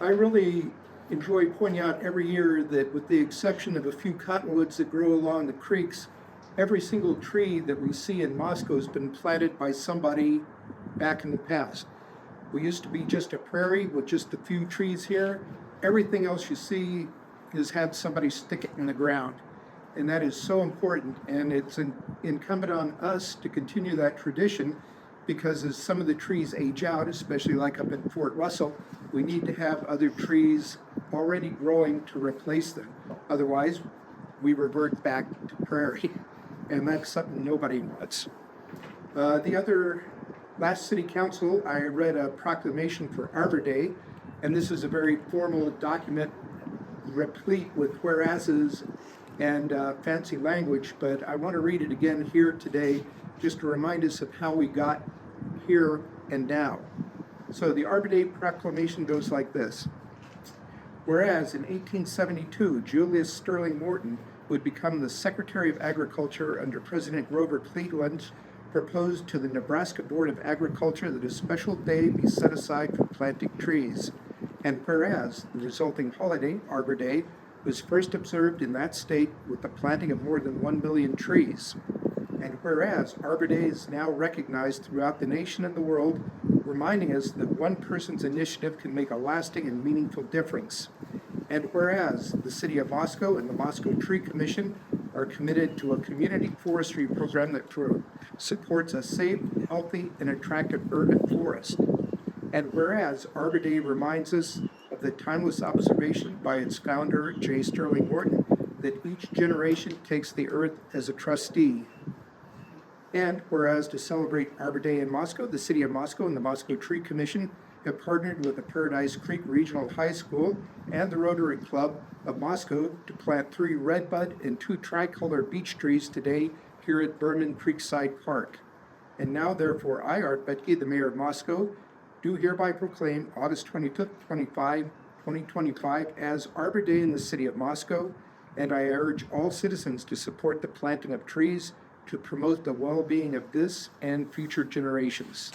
I really enjoy pointing out every year that with the exception of a few cottonwoods that grow along the creeks, every single tree that we see in Moscow has been planted by somebody back in the past. We used to be just a prairie with just a few trees here. Everything else you see has had somebody stick it in the ground. And that is so important. And it's incumbent on us to continue that tradition because as some of the trees age out, especially like up in Fort Russell, we need to have other trees already growing to replace them. Otherwise, we revert back to prairie. And that's something nobody wants. Last city council, I read a proclamation for Arbor Day, and this is a very formal document replete with whereases and fancy language, but I want to read it again here today just to remind us of how we got here and now. So the Arbor Day proclamation goes like this. Whereas in 1872, Julius Sterling Morton would become the Secretary of Agriculture under President Grover Cleveland, proposed to the Nebraska Board of Agriculture that a special day be set aside for planting trees. And whereas the resulting holiday, Arbor Day, was first observed in that state with the planting of more than 1 million trees. And whereas Arbor Day is now recognized throughout the nation and the world, reminding us that one person's initiative can make a lasting and meaningful difference. And whereas the City of Moscow and the Moscow Tree Commission are committed to a community forestry program that supports a safe, healthy, and attractive urban forest. And whereas Arbor Day reminds us of the timeless observation by its founder, J. Sterling Morton, that each generation takes the earth as a trustee. And whereas to celebrate Arbor Day in Moscow, the City of Moscow and the Moscow Tree Commission have partnered with the Paradise Creek Regional High School and the Rotary Club of Moscow to plant 3 redbud and 2 tricolor beech trees today here at Berman Creekside Park. And now, therefore, I, Art Bettge, the Mayor of Moscow, do hereby proclaim August 25th, 2025 as Arbor Day in the City of Moscow, and I urge all citizens to support the planting of trees to promote the well-being of this and future generations.